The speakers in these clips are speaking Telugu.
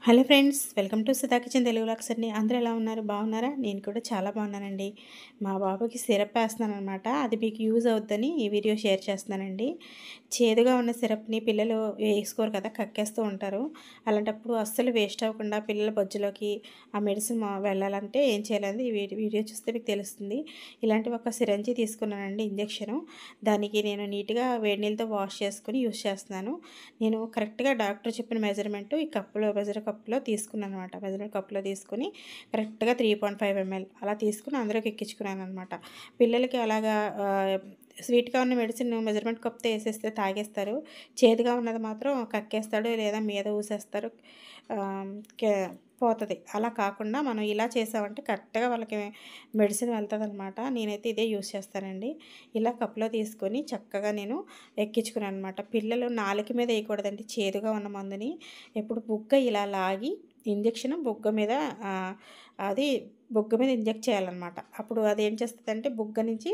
Hello friends, welcome to Sudha kitchen Telugu vlogs అండి. అందరూ ఎలా ఉన్నారు? బాగున్నారా? నేను కూడా చాలా బాగున్నానండి. మా బాబుకి సిరప్ వేస్తున్నాను అనమాట. అది మీకు యూజ్ అవుద్దని ఈ వీడియో షేర్ చేస్తున్నానండి. చేదుగా ఉన్న సిరప్ని పిల్లలు వేసుకోరు కదా, కక్కేస్తూ ఉంటారు. అలాంటప్పుడు అస్సలు వేస్ట్ అవ్వకుండా పిల్లల బొజ్జులోకి ఆ మెడిసిన్ వెళ్ళాలంటే ఏం చేయాలని ఈ వీడియో చూస్తే మీకు తెలుస్తుంది. ఇలాంటి ఒక సిరంజి తీసుకున్నానండి, ఇంజెక్షను. దానికి నేను నీట్గా వేడి నీళ్ళతో వాష్ చేసుకుని యూజ్ చేస్తున్నాను. నేను కరెక్ట్గా డాక్టర్ చెప్పిన మెజర్మెంట్ ఈ కప్పులో తీసుకున్నాను అనమాట. మెజర్మెంట్ కప్పులో తీసుకుని కరెక్ట్గా 3.5 ml అలా తీసుకుని అందరికి ఎక్కించుకున్నాను అనమాట. పిల్లలకి అలాగా స్వీట్గా ఉన్న మెడిసిన్ మెజర్మెంట్ కప్తో వేసేస్తే తాగేస్తారు. చేదుగా ఉన్నది మాత్రం కక్కేస్తాడు, లేదా మీద ఊసేస్తారు, పోతుంది. అలా కాకుండా మనం ఇలా చేసామంటే కరెక్ట్గా వాళ్ళకి మెడిసిన్ వెళ్తుంది అనమాట. నేనైతే ఇదే యూస్ చేస్తానండి. ఇలా కప్లో తీసుకొని చక్కగా నేను ఎక్కించుకున్నాను అనమాట. పిల్లలు నాలుక మీద వేయకూడదండి చేదుగా ఉన్న మందుని. ఎప్పుడు బుగ్గ ఇలా లాగి ఇంజెక్షన్ అది బుగ్గ మీద ఇంజెక్ట్ చేయాలన్నమాట. అప్పుడు అది ఏం చేస్తుందంటే బుగ్గ నుంచి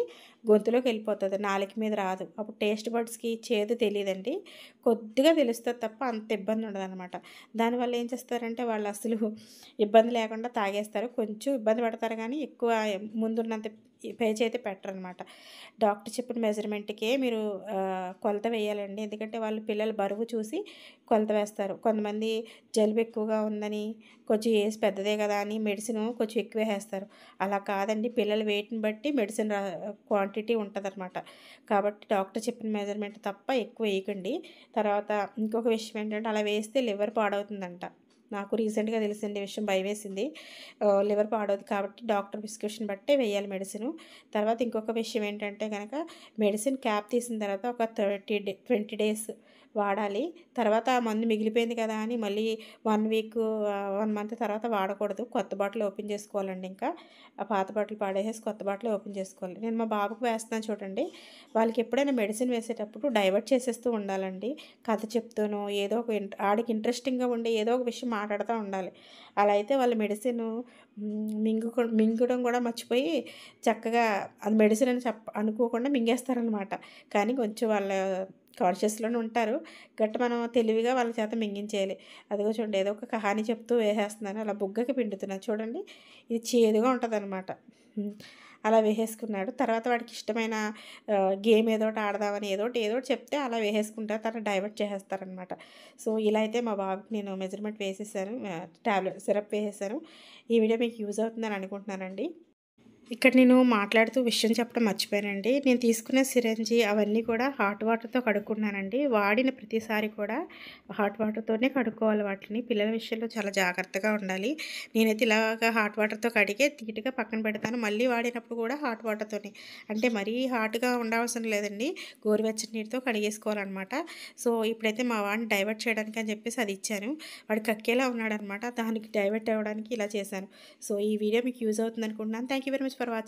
గొంతులోకి వెళ్ళిపోతుంది, నాలుక మీద రాదు. అప్పుడు టేస్ట్ బడ్స్కి చేదు తెలియదండి, కొద్దిగా తెలుస్తుంది తప్ప అంత ఇబ్బంది ఉండదు అనమాట. దానివల్ల ఏం చేస్తారంటే వాళ్ళు అసలు ఇబ్బంది లేకుండా తాగేస్తారు. కొంచెం ఇబ్బంది పడతారు కానీ ఎక్కువ ముందున్నంత పేచి అయితే పెట్టరనమాట. డాక్టర్ చెప్పిన మెజర్మెంట్కే మీరు కొలత వేయాలండి. ఎందుకంటే వాళ్ళు పిల్లల బరువు చూసి కొలత వేస్తారు. కొంతమంది జలుబు ఎక్కువగా ఉందని కొంచెం ఏజ్ పెద్దదే కదా అని మెడిసిన్ కొంచెం ఎక్కువ వేస్తారు. అలా కాదండి, పిల్లల వెయిట్ని బట్టి మెడిసిన్ క్వాంటిటీ ఉంటుందన్నమాట. కాబట్టి డాక్టర్ చెప్పిన మెజర్మెంట్ తప్ప ఎక్కువ వేయకండి. తర్వాత ఇంకొక విషయం ఏంటంటే అలా వేస్తే లివర్ పాడవుతుందంట. నాకు రీసెంట్గా తెలిసింది విషయం, భయం వేసింది. లివర్ పాడవుతుంది కాబట్టి డాక్టర్ ప్రిస్క్రిప్షన్ బట్టే వేయాలి మెడిసిన్. తర్వాత ఇంకొక విషయం ఏంటంటే కనుక మెడిసిన్ క్యాప్ తీసిన తర్వాత ఒక 20 డేస్ వాడాలి. తర్వాత ఆ మందు మిగిలిపోయింది కదా అని మళ్ళీ 1 వీక్ 1 మంత్ తర్వాత వాడకూడదు. కొత్త బాటిల్ ఓపెన్ చేసుకోవాలండి. ఇంకా ఆ పాత బాటిల్ పాడేసేసి కొత్త బాటిల్ ఓపెన్ చేసుకోవాలి. నేను మా బాబుకు వేస్తున్నాను చూడండి. వాళ్ళకి ఎప్పుడైనా మెడిసిన్ వేసేటప్పుడు డైవర్ట్ చేసేస్తూ ఉండాలండి. కథ చెప్తూనో ఏదో ఒక ఆడికి ఇంట్రెస్టింగ్గా ఉండే ఏదో ఒక విషయం మాట్లాడుతూ ఉండాలి. అలా అయితే వాళ్ళ మెడిసిన్ మింగడం కూడా మర్చిపోయి చక్కగా అది మెడిసిన్ అని అనుకోకుండా మింగేస్తారనమాట. కానీ కొంచెం వాళ్ళ కాన్షియస్లోనే ఉంటారు. మనం తెలివిగా వాళ్ళ చేత మింగించేయాలి. అదిగో చూడండి, ఏదో ఒక కహాని చెప్తూ వేసేస్తున్నాను. అలా బుగ్గకి పిండుతున్నాను చూడండి. ఇది చేదుగా ఉంటుందన్నమాట. అలా వేసేసుకున్నాడు. తర్వాత వాడికి ఇష్టమైన గేమ్ ఏదోటి ఆడదామని ఏదోటి చెప్తే అలా వేసేసుకుంటారు. తర్వాత డైవర్ట్ చేసేస్తారనమాట. సో ఇలా అయితే మా బాబుకి నేను మెజర్మెంట్ వేసేసాను, సిరప్ వేసేసాను. ఈ వీడియో మీకు యూజ్ అవుతుందని అనుకుంటున్నానండి. ఇక్కడ నేను మాట్లాడుతూ విషయం చెప్పడం మర్చిపోయానండి. నేను తీసుకున్న సిరంజి అవన్నీ కూడా హాట్ వాటర్తో కడుక్కున్నానండి. వాడిన ప్రతిసారి కూడా హాట్ వాటర్తోనే కడుక్కోవాలి వాటిని. పిల్లల విషయంలో చాలా జాగ్రత్తగా ఉండాలి. నేనైతే ఇలాగా హాట్ వాటర్తో కడిగే నీట్గా పక్కన పెడతాను. మళ్ళీ వాడినప్పుడు కూడా హాట్ వాటర్తోనే, అంటే మరీ హాట్గా ఉండవసరం లేదండి, గోరువెచ్చని నీటితో కడిగేసుకోవాలన్నమాట. సో ఇప్పుడైతే మా వాడిని డైవర్ట్ చేయడానికి అని చెప్పేసి అది ఇచ్చాను. వాడు కక్కేలా ఉన్నాడనమాట, దానికి డైవర్ట్ అవ్వడానికి ఇలా చేశాను. సో ఈ వీడియో మీకు యూజ్ అవుతుంది అనుకుంటున్నాను. Thank you very much for watching.